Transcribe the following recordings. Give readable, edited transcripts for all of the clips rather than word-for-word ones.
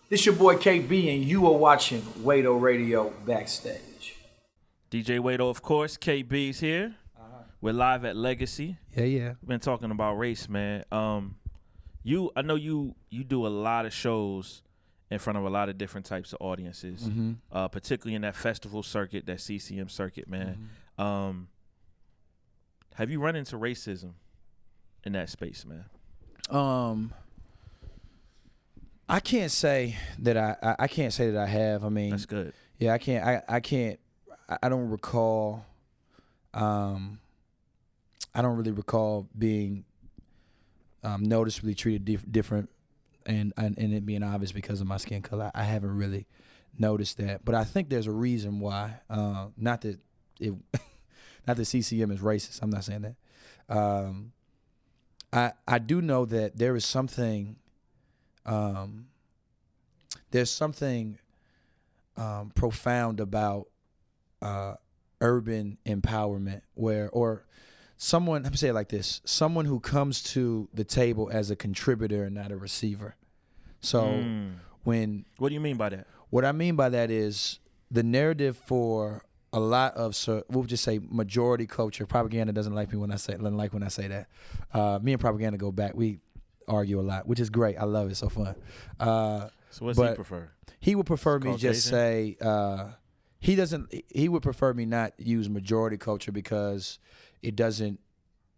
This your boy KB, and you are watching Mwendo Radio Backstage. DJ Mwendo, of course. KB's here. We're live at Legacy. Yeah. We've been talking about race, man. I know you do a lot of shows in front of a lot of different types of audiences, particularly in that festival circuit, that CCM circuit, man. Have you run into racism in that space, man? I can't say that I can't say that I have. I mean, That's good. Yeah, I can't. I don't recall. I don't really recall being noticeably treated different, and it being obvious because of my skin color. I haven't really noticed that, but I think there's a reason why. Not that CCM is racist. I'm not saying that. I do know that there is something. There's something profound about urban empowerment or someone, let me say it like this, someone who comes to the table as a contributor and not a receiver. So when... What do you mean by that? What I mean by that is the narrative for a lot of, we'll just say majority culture. Propaganda doesn't like me when I say that. Me and propaganda go back. We argue a lot, which is great. I love it. It's so fun. So what's he prefer? He would prefer me just say he would prefer me not use majority culture because it doesn't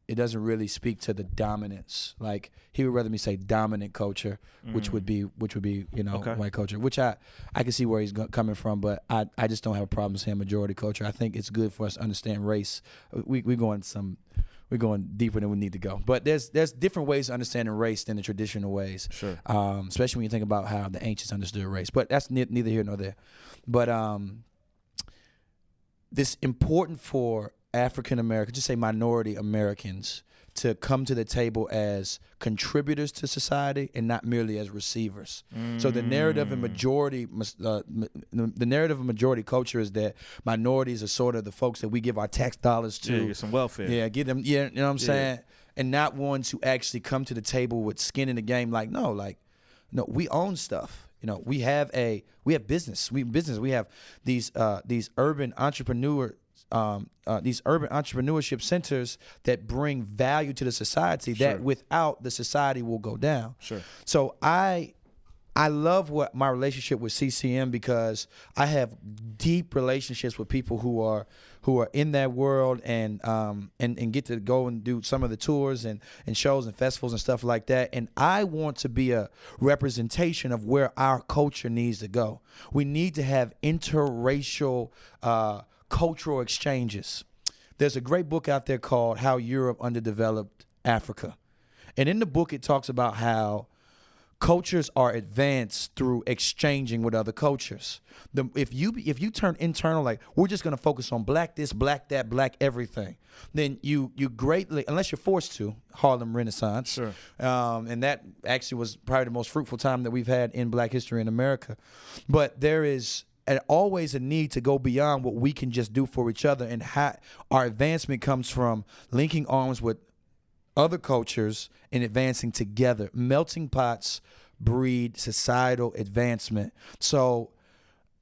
really speak to the dominance. Like he would rather me say dominant culture, which would be white culture, which I can see where he's coming from, but I just don't have a problem saying majority culture. I think it's good for us to understand race. We're going deeper than we need to go. But there's different ways of understanding race than the traditional ways. Sure. Especially when you think about how the ancients understood race. But that's neither here nor there. But this important for African Americans, just say minority Americans, to come to the table as contributors to society and not merely as receivers. So the narrative of majority culture is that minorities are sort of the folks that we give our tax dollars to. Yeah, get some welfare. Yeah, get them. Yeah, you know what I'm saying. And not ones who actually come to the table with skin in the game. No, we own stuff. You know, we have business. We have these urban entrepreneurship centers that bring value to the society that without the society will go down. Sure. So I love what my relationship with CCM because I have deep relationships with people who are in that world and get to go and do some of the tours and shows and festivals and stuff like that. And I want to be a representation of where our culture needs to go. We need to have interracial cultural exchanges. There's a great book out there called How Europe Underdeveloped Africa. And in the book, it talks about how cultures are advanced through exchanging with other cultures. If you turn internal, like we're just going to focus on black this, black that, black everything, then you greatly, unless you're forced to, Harlem Renaissance. Sure. And that actually was probably the most fruitful time that we've had in black history in America. But there is always a need to go beyond what we can just do for each other, and our advancement comes from linking arms with other cultures and advancing together. Melting pots breed societal advancement. So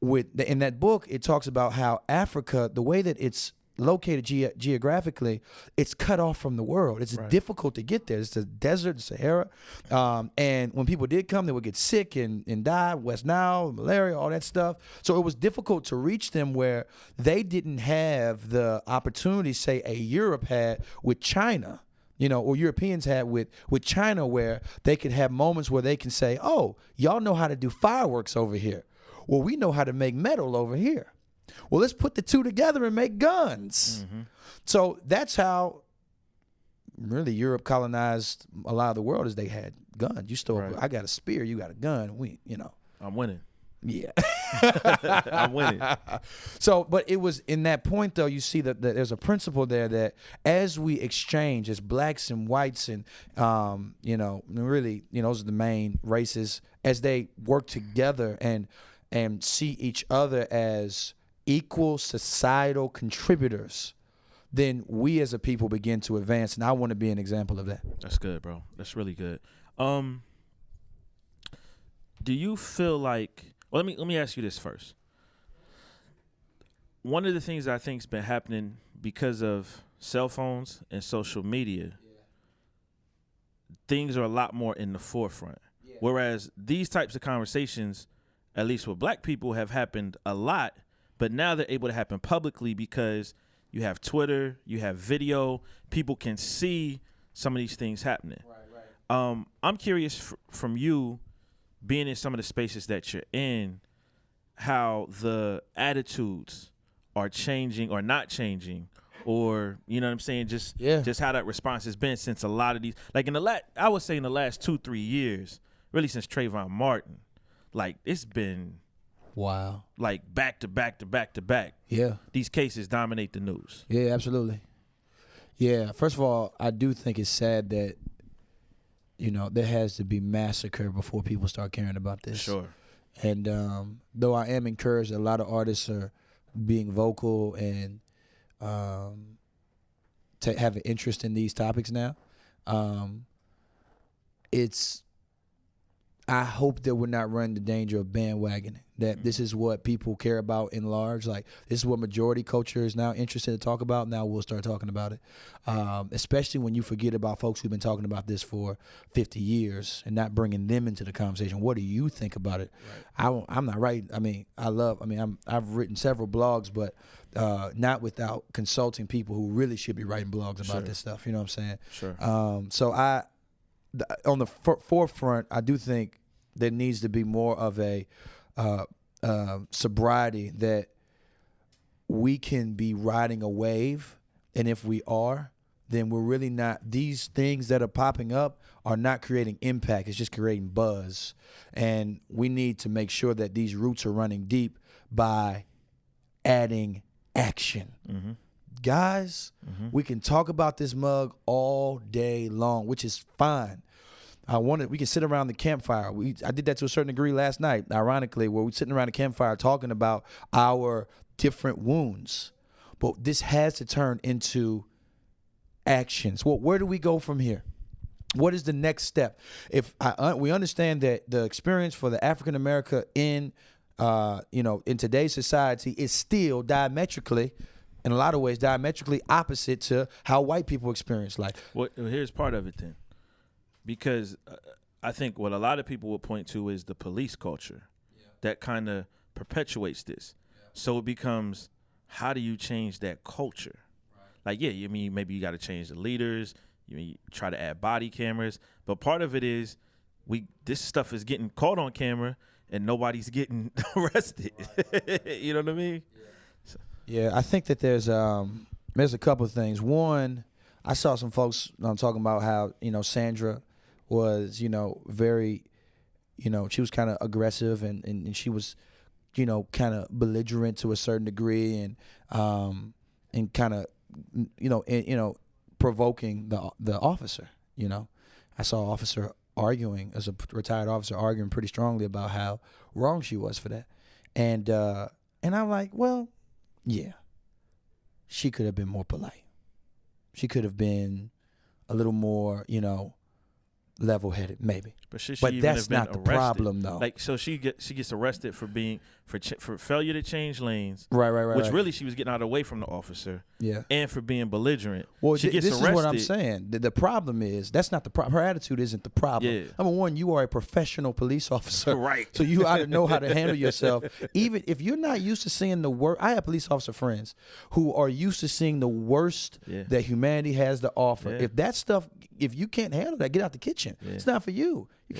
in that book, it talks about how Africa, the way that it's located geographically, it's cut off from the world. It's difficult to get there. It's the desert, the Sahara. And when people did come, they would get sick and die, West Nile, malaria, all that stuff. So it was difficult to reach them where they didn't have the opportunity, say, Europe had with China. Or Europeans had with China, where they could have moments where they can say, oh, y'all know how to do fireworks over here. Well, we know how to make metal over here. Well, let's put the two together and make guns. So that's how really Europe colonized a lot of the world, is they had guns. I got a spear, you got a gun. I'm winning. Yeah. I'm winning. So, but it was in that point, though, you see that there's a principle there that as we exchange as blacks and whites and, really, those are the main races, as they work together and see each other as equal societal contributors, then we as a people begin to advance. And I want to be an example of that. That's good, bro. That's really good. do you feel like? Well, let me ask you this first. One of the things I think's been happening because of cell phones and social media, things are a lot more in the forefront. Yeah. Whereas these types of conversations, at least with black people, have happened a lot, but now they're able to happen publicly because you have Twitter, you have video, people can see some of these things happening. Right. I'm curious from you, being in some of the spaces that you're in, how the attitudes are changing or not changing, or you know what I'm saying, just how that response has been since a lot of these, like I would say in the last 2-3 years, really since Trayvon Martin, like it's been like back to back to back to back. Yeah, these cases dominate the news. Yeah, absolutely. Yeah, first of all, I do think it's sad that there has to be massacre before people start caring about this. Sure. And though I am encouraged that a lot of artists are being vocal and to have an interest in these topics now, I hope that we're not running the danger of bandwagoning, that this is what people care about in large. Like, this is what majority culture is now interested to talk about. Now we'll start talking about it, especially when you forget about folks who've been talking about this for 50 years and not bringing them into the conversation. What do you think about it? Right. I'm not writing. I've written several blogs, but not without consulting people who really should be writing blogs about this stuff. You know what I'm saying? Sure. So on the forefront, I do think there needs to be more of a sobriety, that we can be riding a wave, and if we are, then we're really not. These things that are popping up are not creating impact. It's just creating buzz, and we need to make sure that these roots are running deep by adding action. Mm-hmm. Guys, we can talk about this mug all day long, which is fine. We can sit around the campfire. I did that to a certain degree last night, ironically, where we're sitting around the campfire talking about our different wounds. But this has to turn into actions. Well, where do we go from here? What is the next step? We understand that the experience for the African American in today's society is still diametrically, in a lot of ways, diametrically opposite to how white people experience life. Well, here's part of it then. Because I think what a lot of people will point to is the police culture that kind of perpetuates this. Yeah. So it becomes, how do you change that culture? Right. Like, maybe you got to change the leaders. You try to add body cameras. But part of it is this stuff is getting caught on camera and nobody's getting arrested. Right. You know what I mean? Yeah, I think that there's a couple of things. One, I saw some folks talking about how, Sandra was, very, she was kind of aggressive and she was, kind of belligerent to a certain degree and kind of, provoking the officer, I saw an officer arguing, as a retired officer, arguing pretty strongly about how wrong she was for that. And I'm like, well, yeah, she could have been more polite. She could have been a little more, level-headed, maybe. But that's not the problem, though. Like, so she gets arrested for failure to change lanes. Right. Which really she was getting out of the way from the officer. Yeah. And for being belligerent. Well, this is what I'm saying. The problem is that's not the problem. Her attitude isn't the problem. Yeah. Number one, you are a professional police officer. Right. So you ought to know how to handle yourself. Even if you're not used to seeing the worst. I have police officer friends who are used to seeing the worst that humanity has to offer. Yeah. If you can't handle that, get out the kitchen. Yeah. It's not for you. You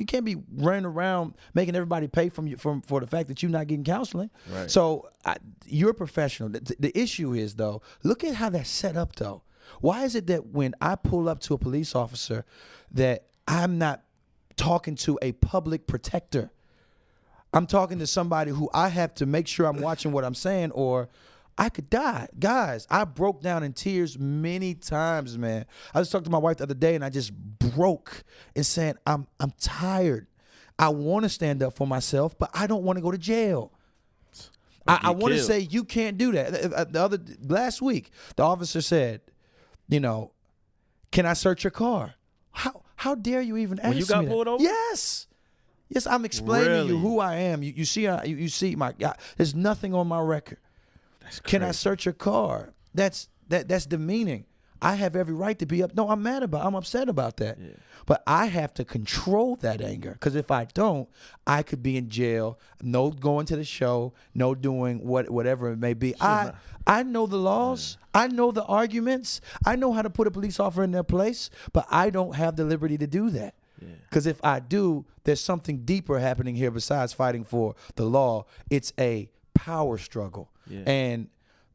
can't be running around making everybody pay for the fact that you're not getting counseling. Right. So you're a professional. The issue is, though, look at how that's set up, though. Why is it that when I pull up to a police officer that I'm not talking to a public protector? I'm talking to somebody who I have to make sure I'm watching what I'm saying, or I could die. Guys, I broke down in tears many times, man. I was talking to my wife the other day, and I just broke and saying, I'm tired. I want to stand up for myself, but I don't want to go to jail. I want to say, you can't do that. Last week, the officer said, can I search your car? How dare you even ask me When you got pulled over? Yes. Yes, I'm explaining to you who I am. You see my God. There's nothing on my record. That's crazy. Can I search your car? That's demeaning. I have every right to be up. No, I'm upset about that. Yeah. But I have to control that anger, because if I don't, I could be in jail. No going to the show. No doing whatever it may be. Sure. I know the laws. Yeah. I know the arguments. I know how to put a police officer in their place. But I don't have the liberty to do that. Because if I do, there's something deeper happening here besides fighting for the law. It's a power struggle. Yeah. And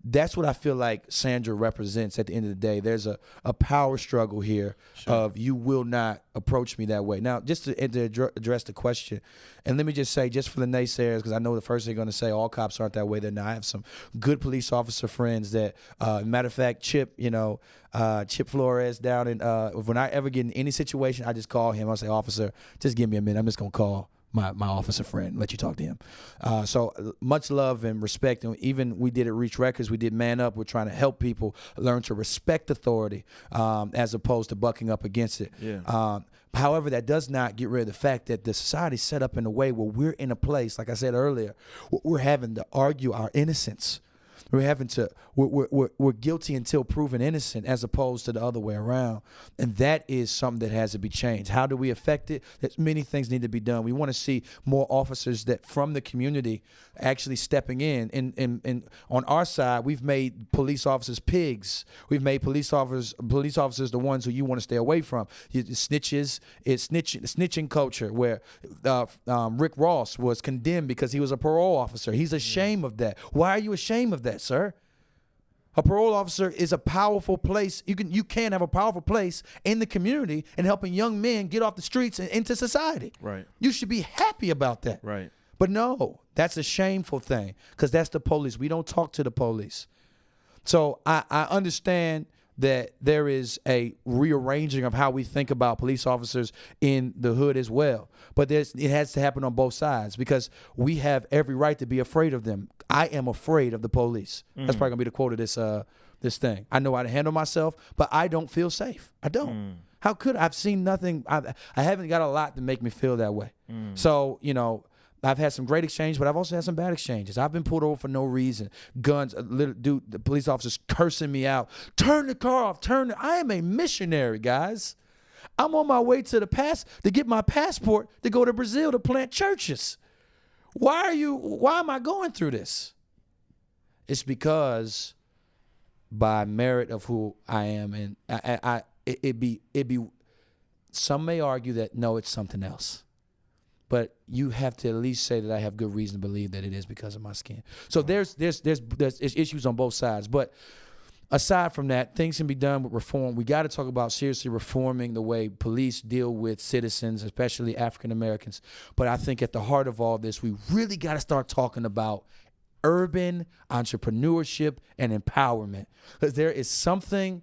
that's what I feel like Sandra represents at the end of the day. There's a power struggle here of you will not approach me that way. Now, just to address the question, and let me just say, just for the naysayers, because I know the first thing they're going to say, all cops aren't that way. Then I have some good police officer friends that, matter of fact, Chip Flores down in, when I ever get in any situation, I just call him. I'll say, officer, just give me a minute. I'm just going to call my officer friend, let you talk to him. So much love and respect. And even we did at Reach Records, we did Man Up. We're trying to help people learn to respect authority as opposed to bucking up against it. Yeah. However, that does not get rid of the fact that the society is set up in a way where we're in a place, like I said earlier, we're having to argue our innocence. We're guilty until proven innocent, as opposed to the other way around. And that is something that has to be changed. How do we affect it? There's many things need to be done. We want to see more officers that from the community actually stepping in. And on our side, we've made police officers pigs. We've made police officers the ones who you want to stay away from. Snitches, it's snitching culture, where Rick Ross was condemned because he was a parole officer. He's ashamed of that. Why are you ashamed of that, sir? A parole officer is a powerful place. You can have a powerful place in the community and helping young men get off the streets and into society. Right. You should be happy about that. Right. But no, that's a shameful thing, because that's the police. We don't talk to the police. So I understand that there is a rearranging of how we think about police officers in the hood as well. But it has to happen on both sides, because we have every right to be afraid of them. I am afraid of the police. That's probably going to be the quote of this thing. I know how to handle myself, but I don't feel safe. I don't. How could I've seen nothing. I haven't got a lot to make me feel that way. So, I've had some great exchanges, but I've also had some bad exchanges. I've been pulled over for no reason. Guns, the police officers cursing me out. Turn the car off. I am a missionary, guys. I'm on my way to get my passport to go to Brazil to plant churches. Why am I going through this? It's because by merit of who I am, and it'd be some may argue that no, it's something else. But you have to at least say that I have good reason to believe that it is because of my skin. So there's issues on both sides. But aside from that, things can be done with reform. We got to talk about seriously reforming the way police deal with citizens, especially African Americans. But I think at the heart of all this, we really got to start talking about urban entrepreneurship and empowerment. Because there's something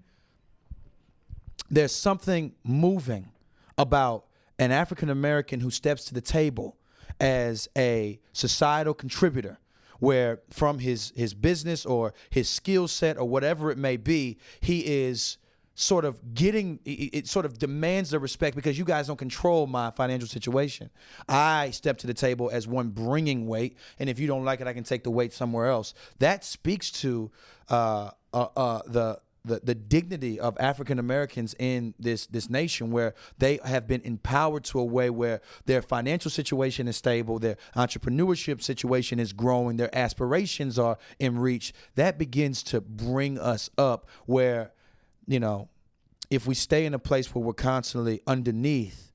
moving about an African American who steps to the table as a societal contributor, where from his business or his skill set or whatever it may be, he is sort of it sort of demands the respect, because you guys don't control my financial situation. I step to the table as one bringing weight, and if you don't like it, I can take the weight somewhere else. That speaks to the dignity of African Americans in this nation, where they have been empowered to a way where their financial situation is stable, their entrepreneurship situation is growing, their aspirations are in reach. That begins to bring us up, where, if we stay in a place where we're constantly underneath,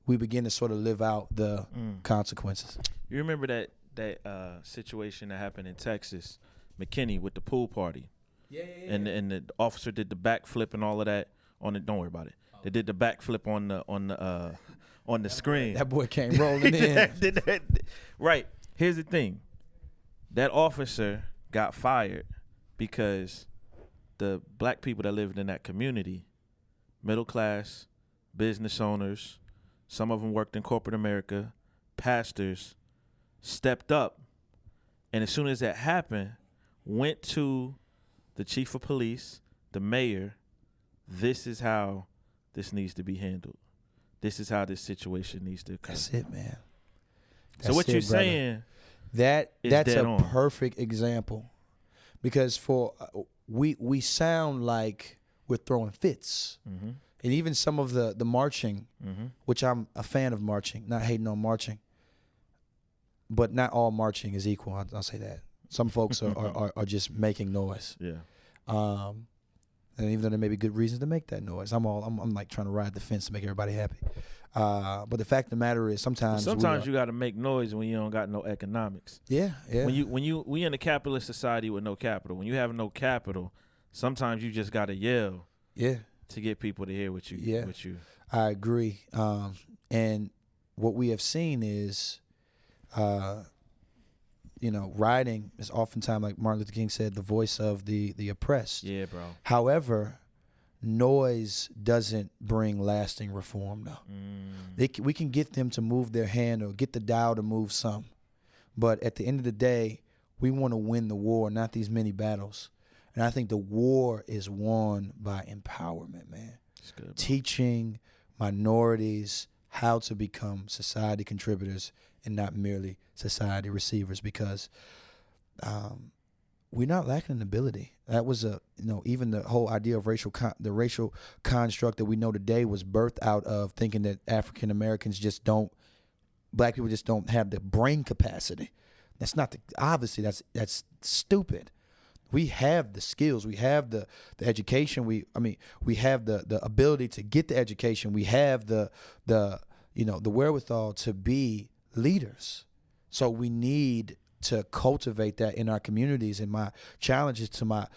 we begin to sort of live out the consequences. You remember that situation that happened in Texas, McKinney, with the pool party? Yeah. And the officer did the backflip and all of that on it. Don't worry about it. They did the backflip on the screen. That boy came rolling in. Right. Here's the thing. That officer got fired because the black people that lived in that community, middle class, business owners, some of them worked in corporate America, pastors, stepped up, and as soon as that happened, went to the chief of police, the mayor. This is how this needs to be handled. This is how this situation needs to occur. That's it, man. So what you're saying? That's dead a on. perfect example, because for we sound like we're throwing fits, and even some of the marching, which I'm a fan of marching, not hating on marching, but not all marching is equal. I'll say that some folks are just making noise. Yeah. And even though there may be good reasons to make that noise, I'm like trying to ride the fence to make everybody happy. But the fact of the matter is, sometimes you got to make noise when you don't got no economics. Yeah. We in a capitalist society with no capital. When you have no capital, sometimes you just got to yell. Yeah. To get people to hear what you. Yeah. What you. I agree. And what we have seen is, writing is oftentimes, like Martin Luther King said, the voice of the oppressed. Yeah, bro. However, noise doesn't bring lasting reform, though. We can get them to move their hand or get the dial to move some. But at the end of the day, we want to win the war, not these many battles. And I think the war is won by empowerment, man. That's good, bro. Teaching minorities how to become society contributors and not merely society receivers, because we're not lacking in ability. That was even the whole idea of the racial construct that we know today was birthed out of thinking that African Americans black people just don't have the brain capacity. That's not obviously that's stupid. We have the skills, we have the education, we have the ability to get the education, we have the wherewithal to be leaders. So we need to cultivate that in our communities. And my challenge is to my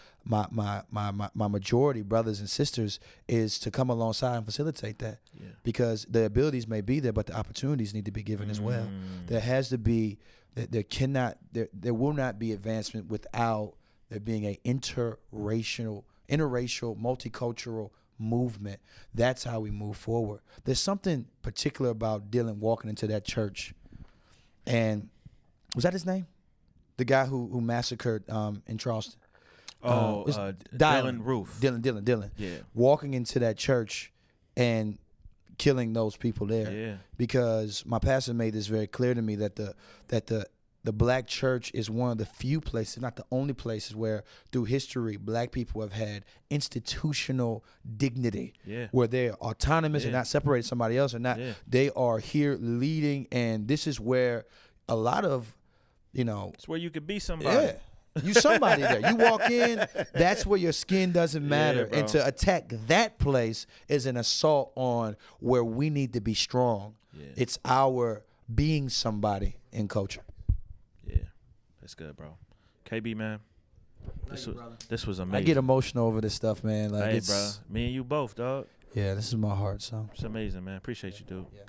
majority brothers and sisters is to come alongside and facilitate that. Yeah. Because the abilities may be there, but the opportunities need to be given as well. There has to be, there will not be advancement without there being a interracial, multicultural movement. That's how we move forward. There's something particular about Dylan walking into that church, and was that his name? The guy who massacred in Charleston. Dylan Roof. Dylan. Yeah. Walking into that church and killing those people there. Yeah. Because my pastor made this very clear to me that the black church is one of the few places, not the only places, where through history black people have had institutional dignity. Yeah. Where they're autonomous and not separated from somebody else, and not they are here leading, and this is where a lot of it's where you could be somebody. Yeah. You somebody there. You walk in, that's where your skin doesn't matter. Yeah, and to attack that place is an assault on where we need to be strong. Yeah. It's our being somebody in culture. Yeah. That's good, bro. KB, man. This was amazing. I get emotional over this stuff, man. Like, hey, bro. Me and you both, dog. Yeah, this is my heart, so. It's amazing, man. Appreciate you, dude. Yeah.